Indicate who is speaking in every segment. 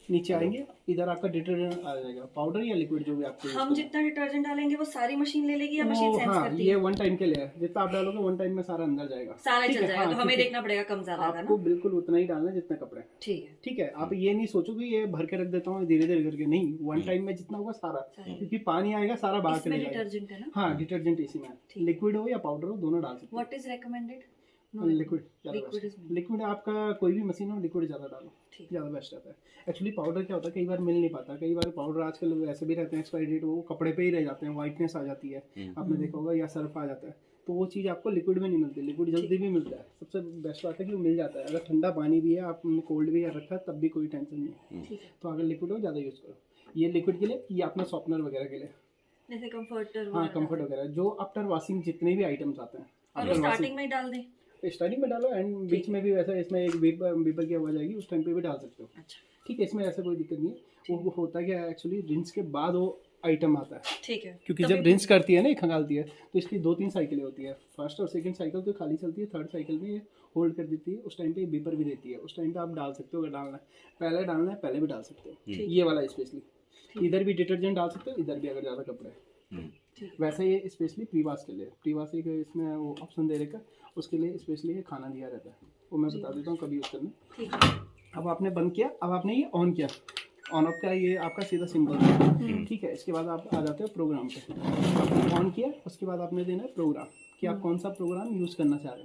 Speaker 1: नीचे आएंगे, इधर आपका डिटर्जेंट आ जाएगा, पाउडर या लिक्विड जो भी आपको
Speaker 2: हम जितना डिटर्जेंट डालेंगे वो सारी मशीन ले लेगी या मशीन सेंस
Speaker 1: हाँ,
Speaker 2: करती
Speaker 1: ये
Speaker 2: है?
Speaker 1: वन टाइम के लिए है, जितना आप डालोगे वन टाइम में सारा अंदर जाएगा,
Speaker 2: सारा
Speaker 1: ठीक
Speaker 2: चल
Speaker 1: है।
Speaker 2: जाएगा।
Speaker 1: हाँ,
Speaker 2: तो हमें
Speaker 1: क्योंकि
Speaker 2: देखना पड़ेगा कम ज्यादा का
Speaker 1: आपको
Speaker 2: ना।
Speaker 1: बिल्कुल उतना ही डालना है जितना कपड़े हैं,
Speaker 2: ठीक है।
Speaker 1: ठीक है। आप ये नहीं सोचो कि ये भर के रख देता हूँ धीरे धीरे करके, नहीं, वन टाइम में जितना होगा सारा, क्योंकि पानी आएगा सारा बाहर चले
Speaker 2: इसमें
Speaker 1: जाएगा।
Speaker 2: डिटर्जेंट है ना?
Speaker 1: हाँ, डिटर्जेंट इसी में, लिक्विड हो या पाउडर हो दोनों डाल सकते
Speaker 2: व्हाट इज रेकमेंडेड?
Speaker 1: हो। लिक्विड ज़्यादा
Speaker 2: Liquid is
Speaker 1: बेस्ट, लिक्विड आपका कोई भी मशीन हो लिक्विड ज़्यादा डालो,
Speaker 2: ठीक।
Speaker 1: ज़्यादा बेस्ट रहता है। एक्चुअली पाउडर क्या होता है, कई बार मिल नहीं पाता, कई बार पाउडर आजकल वैसे भी रहते हैं एक्सपायरी डेट, वो कपड़े पे ही रह जाते हैं, वाइटनेस आ जाती है, आपने देखा होगा, या सर्फ आ जाता है, तो वो चीज़ आपको लिक्विड में नहीं मिलती। लिक्विड जल्दी भी मिलता है, सबसे बेस्ट बात है कि वो मिल जाता है। अगर ठंडा पानी भी है, आपने कोल्ड भी रखा है, तब भी कोई टेंशन नहीं है। तो अगर लिक्विड हो ज़्यादा यूज़ करो। ये लिक्विड के लिए, ये अपना सॉफ्टनर वगैरह के लिए,
Speaker 2: जैसे कंफर्टर
Speaker 1: हाँ, कंफर्ट वगैरह जो आफ्टर वॉशिंग जितने भी आइटम्स आते हैं,
Speaker 2: और वो स्टार्टिंग में ही डाल दें?
Speaker 1: स्टार्टिंग में डालो, एंड बीच में भी वैसा इसमें एक बीपर की आवाज आएगी, उस टाइम पे भी डाल सकते हो,
Speaker 2: अच्छा,
Speaker 1: ठीक है। इसमें ऐसा कोई दिक्कत नहीं है। वो होता क्या है एक्चुअली, रिंस के बाद वो आइटम आता है,
Speaker 2: ठीक है।
Speaker 1: क्योंकि जब रिंस करती है ना, खंगालती है, तो इसकी 2-3 साइकिलें होती है। फर्स्ट और सेकंड साइकिल तो खाली चलती है, थर्ड साइकिल में ये होल्ड कर देती है, उस टाइम पे बीपर भी देती है, उस टाइम पे आप डाल सकते हो। अगर डालना है पहले डालना है, पहले भी डाल सकते हो, ये वाला स्पेशली। इधर भी डिटर्जेंट डाल सकते हो, इधर भी अगर ज़्यादा कपड़े हैं। वैसे ये स्पेशली प्रीवाश के लिए, प्रीवाश एक इसमें वो ऑप्शन दे रखा, उसके लिए स्पेशली ये खाना दिया रहता है, वो मैं बता देता हूँ कभी यूज़ करना। अब आपने बंद किया, अब आपने ये ऑन किया, ऑन ऑफ का ये आपका सीधा सिंबल है, ठीक है। इसके बाद आप आ जाते हो प्रोग्राम पे, आपने ऑन किया, उसके बाद आपने देना है प्रोग्राम, कि आप कौन सा प्रोग्राम यूज़ करना चाह रहे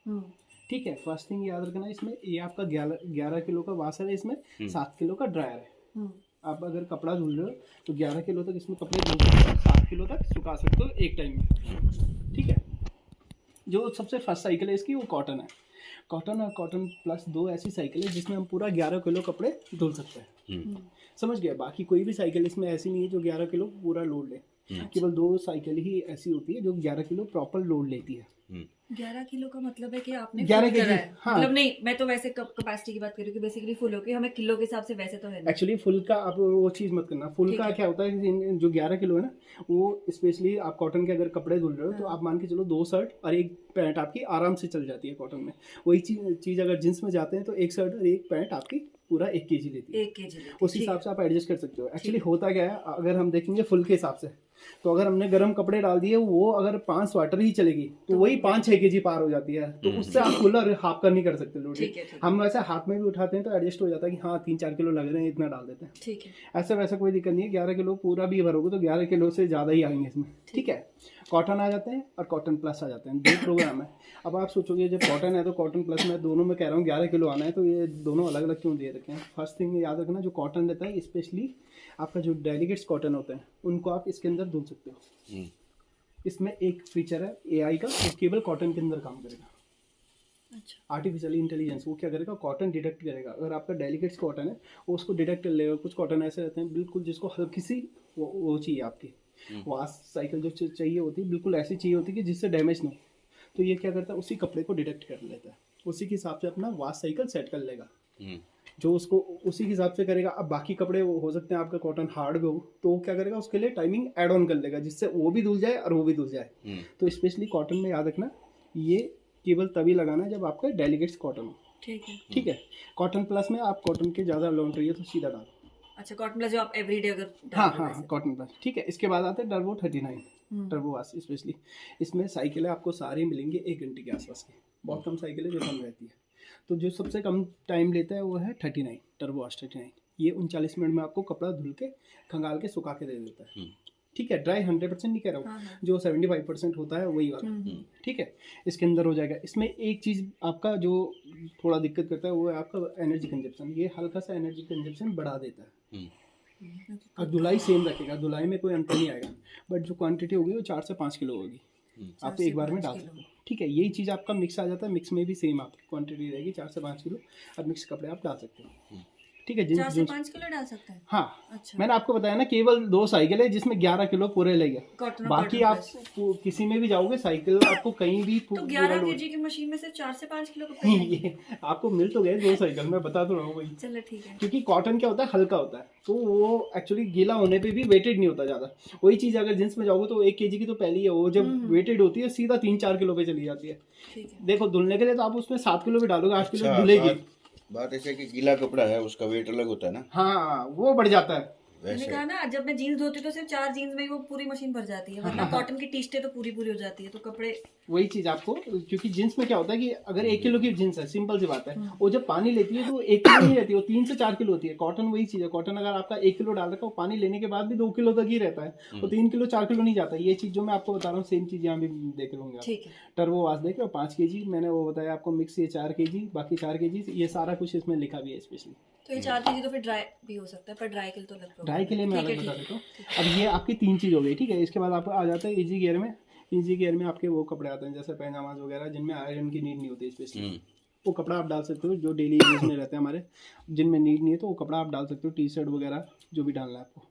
Speaker 1: हो, ठीक है। फर्स्ट थिंग याद रखना, इसमें ये आपका 11 किलो का वाशर है, इसमें 7 किलो का ड्रायर है। आप अगर कपड़ा धुल रहे हो तो 11 किलो तक इसमें कपड़े धुल सकते हो, 7 किलो तक सुखा सकते हो एक टाइम में, ठीक है। जो सबसे फर्स्ट साइकिल है इसकी, वो कॉटन है। कॉटन और कॉटन प्लस 2 ऐसी साइकिल है जिसमें हम पूरा 11 किलो कपड़े धुल सकते हैं, समझ गया। बाकी कोई भी साइकिल इसमें ऐसी नहीं है जो 11 किलो पूरा लोड ले, केवल 2 साइकिल ही ऐसी होती है जो 11 किलो प्रॉपर लोड लेती है।
Speaker 2: 11 किलो का मतलब है कि आपने
Speaker 1: 11
Speaker 2: फुल करा
Speaker 1: केजी,
Speaker 2: है।
Speaker 1: हाँ।
Speaker 2: मतलब नहीं, मैं तो वैसे कैपेसिटी की बात कर रही हूँ कि बेसिकली फुल हो के हमें किलो के हिसाब से वैसे तो है नहीं।
Speaker 1: एक्चुअली फुल का आप वो चीज़ मत करना। फुल
Speaker 2: ठीक
Speaker 1: का
Speaker 2: है।
Speaker 1: क्या होता है कि जो 11 किलो है ना, वो स्पेशली आप कॉटन के अगर कपड़े धुल रहे हो तो आप मान के चलो 2 शर्ट और 1 पैंट आपकी आराम से चल जाती है कॉटन में। वही चीज़ अगर जींस में जाते हैं तो 1 शर्ट और 1 पैंट आपकी पूरा 1 केजी लेती है।
Speaker 2: 1 केजी
Speaker 1: उस हिसाब से आप एडजस्ट कर सकते हो। एक्चुअली होता क्या है, अगर हम देखेंगे फुल के हिसाब से, तो अगर हमने गर्म कपड़े डाल दिए, वो अगर 5 स्वेटर ही चलेगी तो वही 5-6 केजी पार हो जाती है, तो उससे आप फुल और हाफ का नहीं कर सकते लोड।
Speaker 2: ठीक है, ठीक है।
Speaker 1: हम वैसे हाथ में भी उठाते हैं तो एडजस्ट हो जाता है कि हाँ 3-4 किलो लग रहे हैं, इतना डाल देते हैं,
Speaker 2: ठीक है।
Speaker 1: ऐसा वैसा कोई दिक्कत नहीं है। 11 किलो पूरा भी भरोगे तो 11 किलो से ज़्यादा ही आएंगे इसमें, ठीक है। कॉटन आ जाते हैं और कॉटन प्लस आ जाते हैं, 2 प्रोग्राम है। अब आप सोचोगे जब कॉटन है तो कॉटन प्लस में दोनों में कह रहा हूँ 11 किलो आना है, तो ये दोनों अलग अलग क्यों दे रखे हैं। फर्स्ट थिंग याद रखना, जो कॉटन रहता है स्पेशली आपका जो डेलीकेट्स कॉटन होते हैं उनको आप इसके अंदर धुल सकते हो। इसमें एक फीचर है AI का, वो केवल कॉटन के अंदर काम करेगा।
Speaker 2: अच्छा,
Speaker 1: आर्टिफिशियल इंटेलिजेंस, वो क्या करेगा, कॉटन डिटेक्ट करेगा। अगर आपका डेलिकेट्स कॉटन है वो उसको डिटेक्ट कर लेगा। कुछ कॉटन ऐसे रहते हैं बिल्कुल जिसको हल्की सी वो चाहिए आपकी वॉश साइकिल जो चाहिए होती है, बिल्कुल ऐसी चाहिए होती है कि जिससे डैमेज ना हो, तो ये क्या करता है, उसी कपड़े को डिटेक्ट कर लेता है, उसी के हिसाब से अपना वॉश साइकिल सेट कर लेगा, जो उसको उसी के हिसाब से करेगा। अब बाकी कपड़े वो हो सकते हैं आपका कॉटन हार्ड भी हो, तो वो क्या करेगा, उसके लिए टाइमिंग ऐड ऑन कर लेगा जिससे वो भी धुल जाए और वो भी धुल जाए। तो स्पेशली कॉटन में याद रखना, ये केवल तभी लगाना है जब आपका डेलीकेट्स कॉटन हो,
Speaker 2: ठीक है।
Speaker 1: ठीक है। कॉटन प्लस में आप कॉटन के ज़्यादा लॉन्ड्री है तो सीधा डालो।
Speaker 2: अच्छा, कॉटन प्लस जो आप एवरीडे अगर
Speaker 1: हाँ हाँ, कॉटन प्लस, ठीक है। इसके बाद आते हैं टर्बो 39 टर्बो वाश स्पेशली। इसमें साइकिलें आपको सारी मिलेंगी 1 घंटे के आसपास की, बहुत कम साइकिलें जो कम रहती है। तो जो सबसे कम टाइम लेता है वो है 39 टर्बो वाश 39। ये 39 मिनट में आपको कपड़ा धुल के खंगाल के सुखा के दे देता है, ठीक है। ड्राई 100% नहीं कह रहा हूँ, जो 75% होता है वही वाला, ठीक है। इसके अंदर हो जाएगा। इसमें एक चीज़ आपका जो थोड़ा दिक्कत करता है वो है आपका एनर्जी कंजप्शन। ये हल्का सा एनर्जी कंजप्शन बढ़ा देता है, और धुलाई सेम रखेगा, धुलाई में कोई अंतर नहीं आएगा, बट जो क्वांटिटी होगी वो 4 से 5 किलो होगी, आप तो एक बार में डाल सकते हो, ठीक है। यही चीज़ आपका मिक्स आ जाता है, मिक्स में भी सेम आपकी क्वांटिटी रहेगी 4 से 5 किलो, और मिक्स कपड़े आप डाल सकते हो, ठीक है।
Speaker 2: 4 से 5 किलो डाल सकते हैं?
Speaker 1: हाँ,
Speaker 2: अच्छा।
Speaker 1: मैंने आपको बताया ना केवल 2 साइकिल है जिसमें 11 किलो पूरे लेंगे।
Speaker 2: कॉटन और
Speaker 1: बाकी
Speaker 2: कॉटन
Speaker 1: आप
Speaker 2: प्लस।
Speaker 1: किसी में भी जाओगे साइकिल आपको कहीं भी
Speaker 2: तो 11 केजी की मशीन में सिर्फ 4 से 5 किलो कपड़े हैं?
Speaker 1: ये आपको मिल तो गए 2 साइकिल, मैं बता तो रहा हूँ वही।
Speaker 2: चलो ठीक है।
Speaker 1: क्योंकि कॉटन क्या होता है, हल्का होता है, तो वो एक्चुअली गीला होने पे भी वेटेड नहीं होता ज़्यादा। वही चीज़ अगर जींस में जाओगे तो 1 केजी की तो पहली है, वो जब वेटेड होती है सीधा 3-4 किलो पे चली जाती है।
Speaker 2: ठीक है।
Speaker 1: देखो धुलने के लिए तो आप उसमें 7 किलो भी डालोगे, 8 किलो धुलेगी,
Speaker 3: बात ऐसे कि गीला कपड़ा है उसका वेट अलग होता है ना,
Speaker 1: हाँ वो बढ़ जाता है।
Speaker 2: मैंने
Speaker 3: वैसे
Speaker 2: कहा ना, जब मैं जीन्स धोती हूँ तो सिर्फ 4 जीन्स में ही वो पूरी मशीन भर जाती है, वरना कॉटन की टी-शर्टें तो पूरी पूरी हो जाती है, तो कपड़े
Speaker 1: वही चीज आपको, क्योंकि जींस में क्या होता है कि अगर 1 किलो की जींस है, सिंपल सी बात है, वो जब पानी लेती है तो 1 किलो नहीं रहती, वो 3 से 4 किलो होती है। कॉटन वही चीज है, कॉटन अगर आपका 1 किलो डाल रखा है, वो पानी लेने के बाद भी 2 किलो तक ही रहता है, वो 3 किलो 4 किलो नहीं जाता। ये चीज जो मैं आपको बता रहा हूँ, सेम चीज यहाँ भी देख रहे होंगे आप।
Speaker 2: ठीक है।
Speaker 1: टर्बो वाश देख रहे हो, 5 kg मैंने वो बताया आपको, मिक्स ये 4 kg, बाकी 4 kg, ये सारा कुछ इसमें लिखा भी है स्पेशली।
Speaker 2: तो ये 4 केजी तो फिर ड्राई भी हो सकता है, पर ड्राई के लिए तो अलग program
Speaker 1: ड्राई के लिए
Speaker 2: है।
Speaker 1: मैं
Speaker 2: ठीक है,
Speaker 1: अलग बता
Speaker 2: ठीक
Speaker 1: देता
Speaker 2: है।
Speaker 1: हूँ। अब ये आपकी 3 चीज़ हो गई, ठीक है। इसके बाद आपको आ जाता है इजी गियर में। इजी गियर में आपके वो कपड़े आते हैं जैसे पैजामाज वगैरह, जिनमें आयरन की नीड नहीं होती स्पेशली, वो कपड़ा आप डाल सकते हो जो डेली यूज में रहते हैं हमारे, जिनमें नीड नहीं है तो वो कपड़ा आप डाल सकते हो, टी-शर्ट वगैरह जो भी डालना है आपको,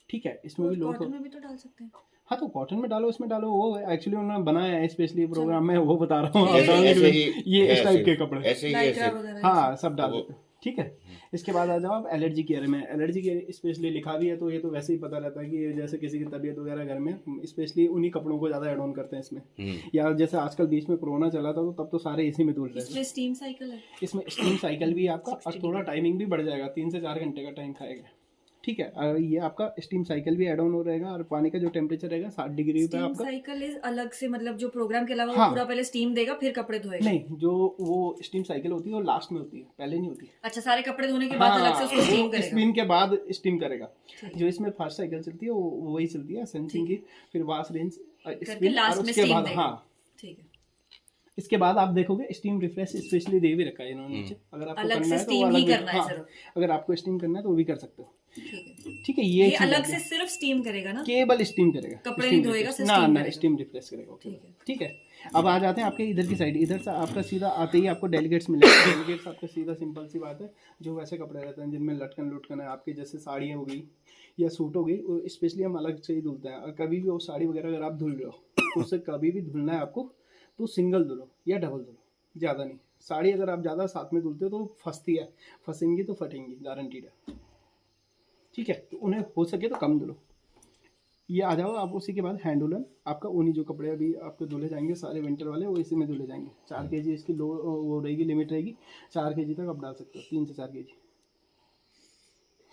Speaker 1: ठीक है। इसमें भी लोग
Speaker 2: कॉटन में भी तो डाल सकते हैं।
Speaker 1: हाँ तो कॉटन में डालो, इसमें डालो, वो एक्चुअली उन्होंने बनाया है स्पेशली प्रोग्राम में, वो बता रहा हूँ
Speaker 3: ऐसे
Speaker 1: आपको,
Speaker 3: ही
Speaker 1: ये
Speaker 3: है,
Speaker 1: इस टाइप
Speaker 3: ऐसे-
Speaker 1: के कपड़े,
Speaker 3: ऐसे ही
Speaker 2: लाइक्रा
Speaker 3: ऐसे
Speaker 2: वगैरह।
Speaker 1: हाँ सब डाल
Speaker 3: वो-
Speaker 1: देते हैं, ठीक है। इसके बाद आ जाओ आप एलर्जी केयर में। एलर्जी केयर स्पेशली लिखा भी है, तो ये तो वैसे ही पता रहता है कि ये जैसे किसी की तबीयत वगैरह घर में, स्पेशली उन्हीं कपड़ों को ज़्यादा एड ऑन करते हैं इसमें। या जैसे आजकल बीच में कोरोना चला था, तो तब तो सारे इसी में धुल रहे थे।
Speaker 2: इसमें स्टीम साइकिल है।
Speaker 1: इसमें स्टीम साइकिल भी है आपका, और थोड़ा टाइमिंग भी बढ़ जाएगा, 3 से 4 घंटे का टाइम खाएगा, ठीक है। ये आपका स्टीम साइकिल भी एड ऑन हो रहेगा, और पानी का जो टेम्परेचर रहेगा 60 डिग्री पे
Speaker 2: स्टीम
Speaker 1: आपका।
Speaker 2: साइकिल इज अलग से, मतलब जो प्रोग्राम के अलावा
Speaker 1: हाँ।
Speaker 2: वो पूरा पहले स्टीम देगा फिर कपड़े धोएगा।
Speaker 1: नहीं, जो वो स्टीम साइकिल होती है वो लास्ट में होती है, पहले नहीं होती।
Speaker 2: अच्छा, सारे कपड़े धोने के बाद अलग से उसको स्टीम करेगा।
Speaker 1: स्पिन के बाद स्टीम करेगा।
Speaker 2: ठीक
Speaker 1: जो इसमें फर्स्ट साइकिल चलती है वो वही चलती है सेंसिंग की, फिर वाश रेंज
Speaker 2: करके
Speaker 1: स्पिन,
Speaker 2: लास्ट
Speaker 1: और
Speaker 2: में
Speaker 1: उसके
Speaker 2: स्टीम
Speaker 1: बाद
Speaker 2: देगा।
Speaker 1: हाँ,
Speaker 2: ठीक है।
Speaker 1: इसके बाद आप देखोगे स्टीम रिफ्रेश स्पेशली दे भी रखा है इन्होंने नीचे, अगर आपको
Speaker 2: अलग
Speaker 1: करना
Speaker 2: से
Speaker 1: है तो वो
Speaker 2: स्टीम
Speaker 1: अलग
Speaker 2: ही
Speaker 1: भी,
Speaker 2: करना है
Speaker 1: हाँ,
Speaker 2: सिर्फ।
Speaker 1: अगर आपको स्टीम करना है तो वो भी कर सकते हो,
Speaker 2: ठीक है।
Speaker 1: ठीक है।
Speaker 2: ये
Speaker 1: चीज़
Speaker 2: अलग
Speaker 1: आती
Speaker 2: से
Speaker 1: है।
Speaker 2: सिर्फ स्टीम करेगा ना?
Speaker 1: केवल स्टीम करेगा,
Speaker 2: कपड़े
Speaker 1: steam
Speaker 2: नहीं धोएगा,
Speaker 1: refresh।
Speaker 2: सिर्फ
Speaker 1: ना
Speaker 2: steam
Speaker 1: ना
Speaker 2: करेगा।
Speaker 1: स्टीम रिफ्रेश करेगा,
Speaker 2: ठीक है।
Speaker 1: ठीक है। अब आ जाते हैं आपके इधर की साइड। इधर से आपका सीधा आते ही आपको डेलीगेट्स मिलेंगे। डेलीगेट्स आपका सीधा सिंपल सी बात है, जो वैसे कपड़े रहते हैं जिनमें लटकन लुटकन है आपके, जैसे साड़ियाँ हो गई या सूट हो गई, वो स्पेशली हम अलग से ही धुलते हैं। और कभी भी वो साड़ी वगैरह अगर आप धुल रहे हो तो उससे कभी भी धुलना है आपको तो सिंगल धुलो या डबल धुलो, ज़्यादा नहीं। साड़ी अगर आप ज़्यादा साथ में धुलते हो तो फंसती है, फंसेंगी तो फटेंगी, गारंटीड है, ठीक है। तो उन्हें हो सके तो कम धुलो। ये आ जाओ आप। उसी के बाद हैंड वूलन आपका, ऊनी जो कपड़े अभी आपके धुले जाएंगे सारे विंटर वाले, वो इसी में धुले जाएंगे। 4 kg इसकी लो वो रहेगी, लिमिट रहेगी 4 kg तक आप डाल सकते हो, 3 से 4 kg।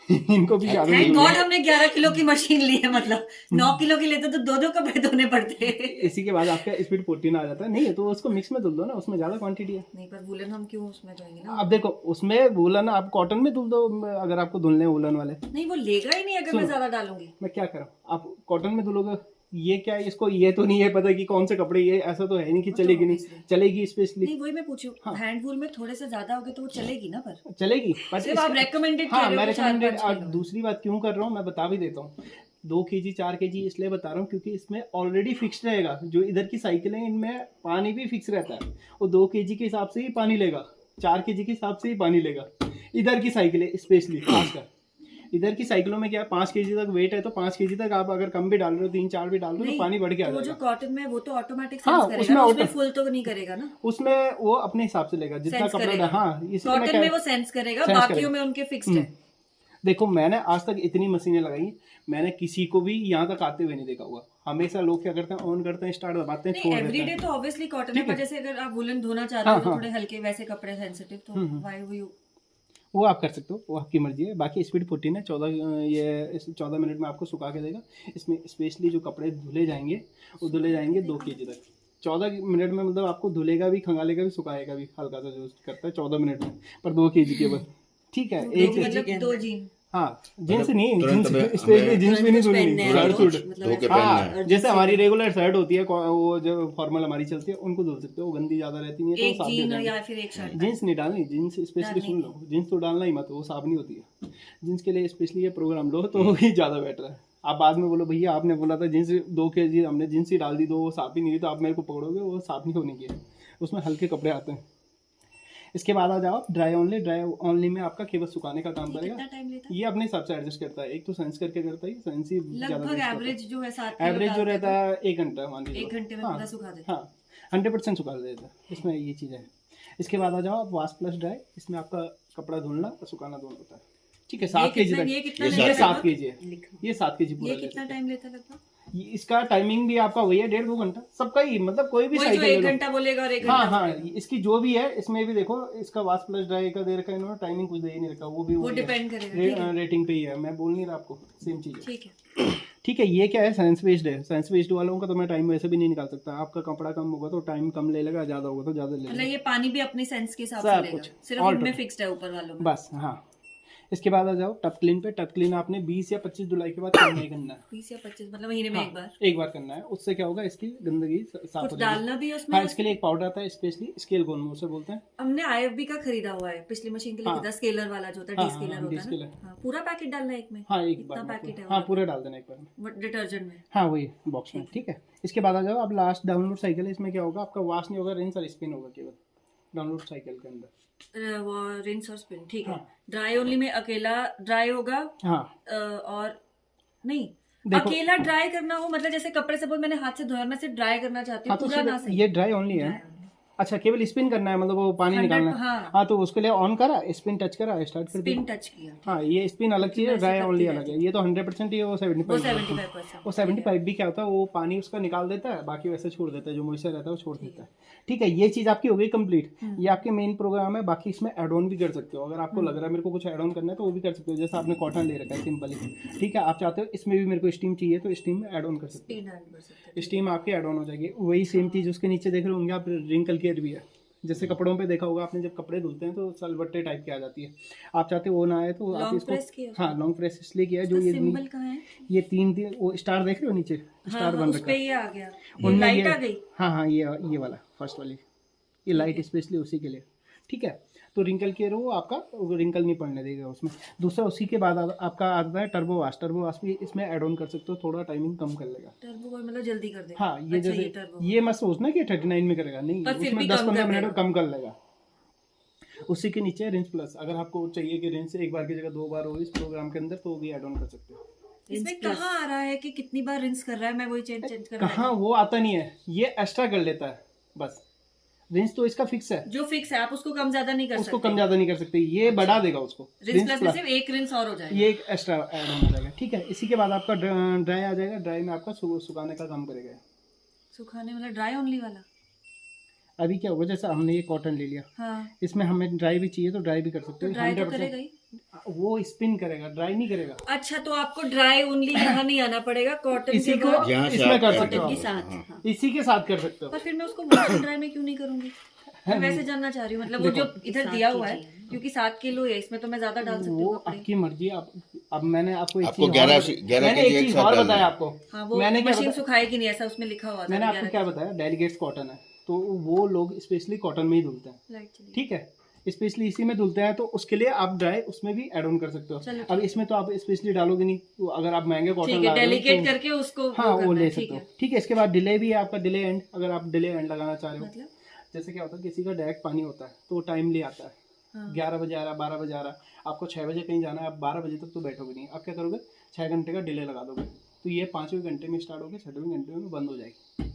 Speaker 1: इनको भी ज़्यादा
Speaker 2: थैंक
Speaker 1: नहीं
Speaker 2: गॉड
Speaker 1: धुलना।
Speaker 2: हमने 11 किलो की मशीन ली है, मतलब 9 किलो की लेते तो 2-2 कपड़े धोने पड़ते।
Speaker 1: इसी के बाद आपका स्पीड 14 आ जाता है। नहीं है तो उसको मिक्स में धुल दो ना, उसमें ज़्यादा क्वांटिटी है।
Speaker 2: नहीं, पर वुलन हम क्यों उसमें धोएंगे ना?
Speaker 1: अब देखो उसमें वूलन आप कॉटन में धुल दो, अगर आपको धुलने हैं वूलन वाले।
Speaker 2: नहीं, वो लेगा ही नहीं अगर मैं ज्यादा डालूंगी।
Speaker 1: मैं क्या करूँ, आप कॉटन में धुलोगे, ये क्या है, इसको ये तो नहीं है पता कि कौन से कपड़े, ये ऐसा तो है नहीं कि चलेगी नहीं, चलेगी स्पेशली
Speaker 2: नहीं, वही मैं पूछू, हैंड वूल में थोड़े से ज्यादा हो गए तो वो चलेगी ना? पर
Speaker 1: चलेगी, पर
Speaker 2: सिर्फ आप recommended
Speaker 1: हाँ
Speaker 2: कह रहे हो
Speaker 1: मैं
Speaker 2: कि 4-5
Speaker 1: रिकमेंडेड। और
Speaker 2: किलो।
Speaker 1: दूसरी बात क्यों कर रहा हूँ मैं बता भी देता हूँ। 2 kg 4 kg इसलिए बता रहा हूँ क्योंकि इसमें ऑलरेडी फिक्स रहेगा। जो इधर की साइकिल है इनमें पानी भी फिक्स रहता है, वो 2 kg के हिसाब से ही पानी लेगा, 4 kg के हिसाब से ही पानी लेगा। इधर की साइकिल है स्पेशली खासकर, इधर की साइकिलों में क्या है, 5 kg तक वेट है तो 5 kg तक आप अगर कम भी डाल रहे हो, 3-4 भी डाल रहे हो तो पानी बढ़ के आ
Speaker 2: तो वो जो
Speaker 1: जाएगा।
Speaker 2: कॉटन में है, वो तो ऑटोमेटिक
Speaker 1: हाँ,
Speaker 2: सेंस करेगा
Speaker 1: उसमें
Speaker 2: ना, उसमें
Speaker 1: auto-
Speaker 2: फुल तो नहीं करेगा ना?
Speaker 1: उसमें वो अपने हिसाब से लेगा जितना
Speaker 2: सेंस
Speaker 1: कपड़ा
Speaker 2: करेगा।
Speaker 1: हाँ, इसलिए मैं
Speaker 2: कॉटन
Speaker 1: क्या
Speaker 2: में वो सेंस करेगा,
Speaker 1: सेंस
Speaker 2: बाकियों
Speaker 1: करेगा।
Speaker 2: में उनके फिक्स्ड है।
Speaker 1: देखो मैंने आज तक इतनी मशीनें लगाई, मैंने किसी को भी यहाँ तक आते हुए नहीं देखा हुआ। हमेशा लोग क्या करते हैं, ऑन करते हैं, स्टार्ट दबाते हैं,
Speaker 2: नहीं,
Speaker 1: छोड़ देते
Speaker 2: एवरीडे
Speaker 1: हैं।
Speaker 2: तो ऑब्वियसली कॉटन है, पर जैसे अगर आप वुलन धोना चाह रहे
Speaker 1: हाँ,
Speaker 2: हो तो
Speaker 1: हाँ।
Speaker 2: थोड़े हल्के वैसे कपड़े सेंसिटिव, तो व्हाई यू
Speaker 1: वो आप कर सकते हो, वो आपकी मर्जी है। बाकी स्पीड 14 है, 14 मिनट में आपको सुखा के देगा। इसमें स्पेशली जो कपड़े धुले जाएंगे वो धुले जाएंगे 2 kg तक 14 मिनट में, मतलब आपको धुलेगा भी, खंगालेगा भी, सुखाएगा भी, हल्का सा जो करता है 14 मिनट में, पर 2 kg केवल, ठीक है। एक
Speaker 2: मतलब 2 जीन।
Speaker 1: हाँ जींस नहीं,
Speaker 3: तुरंत
Speaker 1: जींस
Speaker 3: हमें-
Speaker 1: स्पेशली जींस भी नहीं
Speaker 4: तुरंत
Speaker 1: धुलनी,
Speaker 4: पहनने
Speaker 1: शर्ट
Speaker 4: हैं,
Speaker 1: सूट।
Speaker 3: धो के पहनना
Speaker 1: हाँ
Speaker 3: है।
Speaker 1: जैसे हमारी रेगुलर शर्ट होती है, वो जो फॉर्मल हमारी चलती है, उनको धुल सकते हो, वो गंदी ज्यादा रहती नहीं है तो
Speaker 2: एक
Speaker 1: वो साफ भी हो
Speaker 2: जीन
Speaker 1: जाएंगी।
Speaker 2: या फिर एक शर्ट।
Speaker 1: जींस नहीं डालनी, जींस स्पेशली सुन लो, जींस तो डालना ही मत, वो साफ नहीं होती है। जींस के लिए स्पेशली ये प्रोग्राम लो तो ही ज़्यादा बेटर है। आप बाद में बोलो भैया आपने बोला था जींस 2 kg, हमने जींस ही डाल दी, वो साफ ही नहीं हुई, तो आप मेरे को पकड़ोगे, वो साफ नहीं होने की है, उसमें हल्के कपड़े आते हैं। इसके बाद आ जाओ आप ड्राई ओनली। ड्राई ओनली में आपका केवल सुखाने का काम करेगा।
Speaker 2: कितना टाइम लेता है?
Speaker 1: ये अपने हिसाब से एडजस्ट करता है, एक तो सेंस करके करता है, सेंस ही
Speaker 2: लगभग एवरेज जो है 7
Speaker 1: एवरेज जो रहता है 1 घंटा मान लीजिए।
Speaker 2: 1 घंटे में पूरा सुखा देता
Speaker 1: हाँ 100% सुखा देता है, इसमें ये चीज़ है। इसके बाद आ जाओ आप वॉश प्लस ड्राई। इसमें आपका कपड़ा धुलना और सुखाना दोनों होता है, ठीक है। 7 kg तक
Speaker 2: ये कितना
Speaker 1: ये
Speaker 2: लेता है
Speaker 1: 7
Speaker 2: लगभग?
Speaker 1: kg है, ये 7 kg
Speaker 2: है।
Speaker 1: पूरा
Speaker 2: ये कितना टाइम लेता है लगभग?
Speaker 1: इसका टाइमिंग भी आपका वही है 1.5-2 घंटा सबका ही, मतलब कोई भी
Speaker 2: वही जो
Speaker 1: साइकिल
Speaker 2: 1
Speaker 1: ले लो।
Speaker 2: घंटा बोलेगा और 1
Speaker 1: हाँ
Speaker 2: घंटा
Speaker 1: हाँ,
Speaker 2: बोलेगा।
Speaker 1: इसकी जो भी है इसमें भी देखो, इसका वाश प्लस ड्राई का दे रखा है इन्होंने, टाइमिंग कुछ दे ही नहीं रखा, वो भी
Speaker 2: वो
Speaker 1: वही है।
Speaker 2: डिपेंड करेगा, ठीक है।
Speaker 1: रेटिंग पे ही है, मैं बोल नहीं रहा आपको, सेम चीज़ है।
Speaker 2: ठीक है।
Speaker 1: ठीक है, ये क्या है, साइंस बेस्ड है। साइंस बेस्ड वालों का तो मैं टाइम वैसे भी नहीं निकाल सकता, आपका कपड़ा कम होगा तो टाइम कम ले लेगा, ज़्यादा होगा तो ज़्यादा ले
Speaker 2: मतलब
Speaker 1: लेगा,
Speaker 2: ये पानी भी अपनी सेंस के हिसाब
Speaker 1: सब
Speaker 2: से लेगा,
Speaker 1: कुछ,
Speaker 2: सिर्फ
Speaker 1: all
Speaker 2: इनमें
Speaker 1: total।
Speaker 2: फिक्स्ड है ऊपर वालों में।
Speaker 1: बस हाँ। इसके बाद आ जाओ टप क्लीन पे। टप क्लीन आपने 20 या 25 धुलाई के बाद करना ही करना है।
Speaker 2: 20 या 25 मतलब महीने में एक बार।
Speaker 1: एक बार करना है, उससे क्या होगा, इसकी गंदगी साफ
Speaker 2: कुछ
Speaker 1: हो जाएगी।
Speaker 2: डालना भी है उसमें?
Speaker 1: हाँ, इसके लिए एक पाउडर आता है स्पेशली, स्केल गोन उसे बोलते हैं।
Speaker 2: हमने IFB का खरीदा हुआ है, पिछली मशीन के लिए
Speaker 1: हाँ।
Speaker 2: खरीदा, स्केलर वाला जो होता है,
Speaker 1: हाँ,
Speaker 2: डी स्केलर
Speaker 1: हाँ,
Speaker 2: होता है
Speaker 1: D-scaler।
Speaker 2: ना। हाँ, पूरा पैकेट डालना है एक में?
Speaker 1: हाँ, एक
Speaker 2: इतना
Speaker 1: बार में
Speaker 2: पैकेट है
Speaker 1: हाँ पूरा डाल देना एक बार में,
Speaker 2: डिटर्जेंट में।
Speaker 1: हाँ वही बॉक्स में। ठीक है, इसके बाद आ जाओ अब लास्ट डाउनलोड साइकिल है। इसमें क्या होगा, आपका वॉश नहीं होगा, रिंस और स्पिन होगा केवल डाउनलोड साइकिल के अंदर।
Speaker 2: वो रिंस और स्पिन, ठीक है।
Speaker 1: हाँ।
Speaker 2: ड्राई ओनली में अकेला ड्राई होगा।
Speaker 1: हाँ
Speaker 2: और नहीं,
Speaker 1: देखो,
Speaker 2: अकेला ड्राई करना हो मतलब जैसे कपड़े सपोज मैंने हाथ से धोया, मैं सिर्फ ड्राई करना चाहती हूँ,
Speaker 1: हाँ तो
Speaker 2: पूरा ना
Speaker 1: सिर्फ
Speaker 2: सही।
Speaker 1: ये ड्राई ओनली है। अच्छा, केवल स्पिन करना है, मतलब वो पानी
Speaker 2: 100,
Speaker 1: निकालना है।
Speaker 2: हाँ।
Speaker 1: हाँ तो उसके लिए ऑन करा, स्पिन टच करा, स्टार्ट कर दिया।
Speaker 2: स्पिन टच किया।
Speaker 1: हाँ, ये स्पिन अलग चीज़ है, ड्राई ओनली अलग है। ये तो 100% ही है, वो 75%।
Speaker 2: 75%।
Speaker 1: वो 75 भी क्या होता है, वो पानी उसका निकाल देता है, बाकी वैसे छोड़ देता है, जो मॉइस्चर रहता है वो छोड़ देता है। ठीक है, ये चीज़ आपकी हो गई कंप्लीट। ये आपके मेन प्रोग्राम है। बाकी इसमें ऐड ऑन भी कर सकते हो, अगर आपको लग रहा है मेरे को कुछ ऐड ऑन करना है तो वो भी कर सकते हो। जैसे आपने कॉटन ले रखा है सिंपली, ठीक है, आप चाहते हो इसमें भी मेरे को स्टीम चाहिए तो स्टीम में ऐड ऑन कर सकते
Speaker 2: स्पिन ऐड कर सकते
Speaker 1: हो, स्टीम आपकी ऐड ऑन हो जाएगी। वही सेम चीज़ उसके नीचे देख रहे होंगे आप, रिंकल केयर भी है। जैसे कपड़ों पे देखा होगा आपने, जब कपड़े धुलते हैं तो सलबट्टे टाइप की आ जाती है, आप चाहते हो वो ना आए तो आप
Speaker 2: लॉन्ग प्रेस किया
Speaker 1: इसको, हाँ लॉन्ग प्रेस इसलिए किया है। जो
Speaker 2: हैं।
Speaker 1: ये
Speaker 2: सिंबल कहाँ है?
Speaker 1: ये तीन वो स्टार देख रहे हो नीचे, स्टार बन
Speaker 2: उस
Speaker 1: रखा
Speaker 2: पे
Speaker 1: है,
Speaker 2: ये आ गया, ये
Speaker 1: उनमें
Speaker 2: लाइट
Speaker 1: ये-
Speaker 2: आ गई।
Speaker 1: हाँ हाँ, ये वाला फर्स्ट वाली, ये लाइट स्पेशली उसी के लिए। ठीक है, तो रिंकल केयर वो आपका रिंकल नहीं पड़ने देगा उसमें। दूसरा उसी के बाद आपका आता है टर्बो वाश। टर्बो वाश भी इसमें ऐड ऑन कर सकते हो, थोड़ा टाइमिंग कम कर लेगा।
Speaker 2: टर्बो मतलब जल्दी कर देगा।
Speaker 1: हाँ, ये
Speaker 2: अच्छा,
Speaker 1: जैसे
Speaker 2: टर्बो
Speaker 1: ये मत सोचना कि 39 में करेगा, नहीं,
Speaker 2: पर फिर
Speaker 1: उसमें
Speaker 2: भी
Speaker 1: 10-15
Speaker 2: कम
Speaker 1: मिनट
Speaker 2: कर
Speaker 1: में कम कर लेगा। उसी के नीचे रिंस प्लस, अगर आपको चाहिए कि रिंस एक बार की जगह 2 बार हो इस प्रोग्राम के अंदर तो वो भी ऐड ऑन कर सकते हो।
Speaker 2: इसमें कहाँ आ रहा है कि कितनी बार रिंस कर रहा है, मैं वही चेंज कर रहा
Speaker 1: कहाँ वो आता नहीं है, ये एक्स्ट्रा कर लेता है बस। रिंस तो इसका फिक्स है,
Speaker 2: जो फिक्स है आप उसको कम ज्यादा नहीं कर
Speaker 1: उसको
Speaker 2: सकते।
Speaker 1: कम ज्यादा नहीं कर सकते, ये बढ़ा देगा उसको।
Speaker 2: रिंस प्लस में सिर्फ एक रिंस और हो जाएगा।
Speaker 1: ये एक एक्स्ट्रा ऐड ऑन हो जाएगा। ठीक है, इसी के बाद आपका ड्राई आ जाएगा। ड्राई में आपका सुखाने का काम करेगा।
Speaker 2: सुखाने मतलब ड्राई ओनली वाला।
Speaker 1: अभी क्या होगा, जैसे हमने ये कॉटन ले लिया,
Speaker 2: हाँ,
Speaker 1: इसमें हमें ड्राई भी चाहिए तो ड्राई भी कर सकते
Speaker 2: तो
Speaker 1: हो।
Speaker 2: ड्राई तो
Speaker 1: 100%
Speaker 2: करेगा ही।
Speaker 1: वो स्पिन करेगा, ड्राई नहीं करेगा।
Speaker 2: अच्छा, तो आपको ड्राई ओनली यहाँ नहीं आना पड़ेगा, कॉटन
Speaker 1: इसी
Speaker 2: के
Speaker 1: को
Speaker 2: बाद
Speaker 3: जहाँ से
Speaker 1: इसमें
Speaker 3: आप
Speaker 1: कर
Speaker 3: add
Speaker 1: सकते हो
Speaker 2: कॉटन के
Speaker 1: आप।
Speaker 2: साथ। हाँ।
Speaker 1: इसी के साथ कर सकते हो।
Speaker 2: पर फिर मैं उसको वॉश ड्राई में क्यों नहीं करूंगी? मैं वैसे जानना चाह रही हूँ, मतलब वो जो इधर दिया हुआ है, क्योंकि 7 किलो है, इसमें तो मैं ज्यादा डाल सकती
Speaker 1: वो
Speaker 2: हूँ कपड़े।
Speaker 1: आपकी मर्जी है। अब मैंने आपको एक
Speaker 3: आपको
Speaker 1: चीज
Speaker 3: 11
Speaker 1: और
Speaker 3: से 11
Speaker 1: मैंने
Speaker 3: केजी
Speaker 1: एक
Speaker 3: एक
Speaker 1: चीज
Speaker 3: साथ
Speaker 1: और
Speaker 3: डालना
Speaker 1: बताया
Speaker 3: है।
Speaker 1: आपको।
Speaker 2: हाँ, वो
Speaker 1: मैंने क्या
Speaker 2: मशीन
Speaker 1: बताया,
Speaker 2: सुखाएगी नहीं, ऐसा उसमें लिखा हुआ था।
Speaker 1: मैंने आपको क्या बताया, डेलीगेट्स कॉटन है तो वो लोग स्पेशली कॉटन में ही धुलते हैं।
Speaker 2: लाइट चली।
Speaker 1: ठीक है, स्पेशली इसी में धुलते हैं, तो उसके लिए आप ड्राई उसमें भी ऐड ऑन कर सकते हो।
Speaker 2: चलो,
Speaker 1: अब इसमें तो आप स्पेशली डालोगे नहीं, तो अगर आप महंगे कॉटन
Speaker 2: ठीक है,
Speaker 1: ला रहे हो
Speaker 2: डेलीकेट
Speaker 1: तो
Speaker 2: करके उसको
Speaker 1: हाँ वो ले
Speaker 2: करना है,
Speaker 1: सकते
Speaker 2: ठीक
Speaker 1: हो।
Speaker 2: है।
Speaker 1: ठीक है, इसके बाद डिले भी है आपका, डिले एंड। अगर आप डिले एंड लगाना चाह रहे हो,
Speaker 2: मतलब
Speaker 1: जैसे क्या होता है, किसी का डायरेक्ट पानी होता है तो वो टाइमली आता है,
Speaker 2: हाँ।
Speaker 1: 11 बजे आ रहा, 12 बजे आ रहा, आपको 6 बजे कहीं जाना है, आप 12 बजे तक तो बैठोगे नहीं, आप क्या करोगे, 6 घंटे का डिले लगा दोगे, तो ये 5वें घंटे में स्टार्ट होकर 6वें घंटे में बंद हो जाएगी।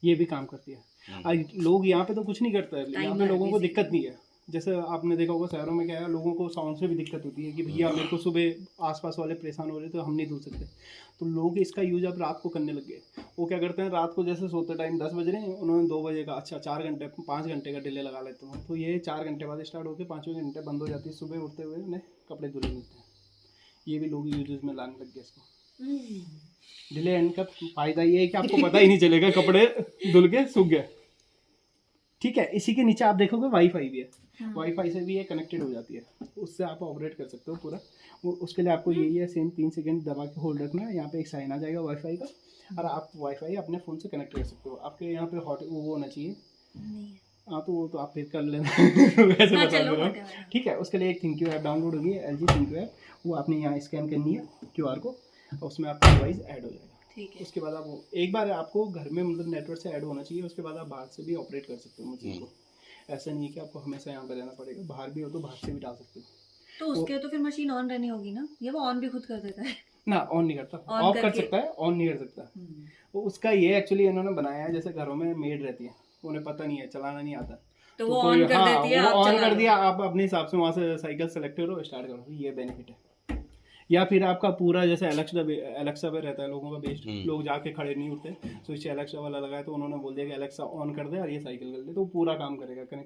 Speaker 1: ये भी काम करती है। आज लोग यहाँ पे तो कुछ नहीं करते हैं, यहाँ पे लोगों को दिक्कत नहीं है। जैसे आपने देखा होगा शहरों में क्या है, लोगों को साउंड से भी दिक्कत होती है कि भैया मेरे को सुबह आसपास वाले परेशान हो रहे तो हम नहीं धुल सकते, तो लोग इसका यूज अब रात को करने लग गए। वो क्या करते हैं, रात को जैसे सोते टाइम 10 बज रहे हैं, उन्होंने 2 बजे का, अच्छा 4 घंटे 5 घंटे का डिले लगा लेते हैं, तो ये 4 घंटे बाद स्टार्ट होकर 5वें घंटे बंद हो जाती है। सुबह उठते हुए उन्हें कपड़े धुले मिलते हैं। ये भी लोग यूज में लाने लग गए इसको। डिले एंड का फायदा ये है कि आपको पता ही नहीं चलेगा कपड़े धुल के सूख गए। ठीक है, इसी के नीचे आप देखोगे वाईफाई भी है। वाईफाई से भी ये कनेक्टेड हो जाती है, उससे आप ऑपरेट कर सकते हो पूरा। वो उसके लिए आपको यही है, सेम 3 सेकंड दबा के होल्ड रखना है, यहाँ पे एक साइन आ जाएगा वाईफाई का, और आप वाईफाई अपने फ़ोन से कनेक्ट कर सकते हो। आपके यहाँ पे हॉट वो होना चाहिए। हाँ, तो वो तो आप फिर कर लेना वैसे
Speaker 2: हाँ,
Speaker 1: बता
Speaker 2: चलो,
Speaker 1: दे रहा हूँ।
Speaker 2: whatever।
Speaker 1: ठीक है, उसके लिए एक थिंक यू ऐप डाउनलोड होगी, LG थिंक यू ऐप, वो आपने यहाँ स्कैन करनी है QR को, और उसमें आपका डिवाइस ऐड हो जाएगा।
Speaker 2: ठीक है।
Speaker 1: उसके बाद आप एक बार आपको घर में मतलब नेटवर्क से ऐड होना चाहिए, उसके बाद आप बाहर से भी ऑपरेट कर सकते हो मशीन को। ऐसा नहीं है कि आपको हमेशा यहाँ पे रहना पड़ेगा, बाहर भी हो तो बाहर से भी डाल सकते हो।
Speaker 2: तो उसके तो फिर मशीन ऑन रहनी होगी ना, या वो ऑन भी खुद कर देता है?
Speaker 1: ना, ऑन नहीं करता,
Speaker 2: On
Speaker 1: ऑफ कर
Speaker 2: करके-
Speaker 1: सकता है, ऑन नहीं कर सकता। वो उसका ये एक्चुअली इन्होंने बनाया है, जैसे घरों में मेड रहती है, उन्हें पता नहीं है, चलाना नहीं आता,
Speaker 2: तो वो
Speaker 1: कोई-
Speaker 2: ऑन कर
Speaker 1: हाँ,
Speaker 2: देती है,
Speaker 1: वो
Speaker 2: आप
Speaker 1: ऑन
Speaker 2: चला
Speaker 1: कर
Speaker 2: लो।
Speaker 1: दिया, आप अपने हिसाब से वहाँ से साइकिल सेलेक्ट करो, स्टार्ट करो, ये बेनिफिट है। या फिर आपका पूरा जैसे एलेक्सा पे रहता है लोगों का बेस्ड, लोग जाके खड़े नहीं होते, स्विच एलेक्सा वाला लगाया तो उन्होंने बोल दिया कि एलेक्सा ऑन कर दे और ये साइकिल कर ले, तो वो पूरा काम करेगा कनेक्ट।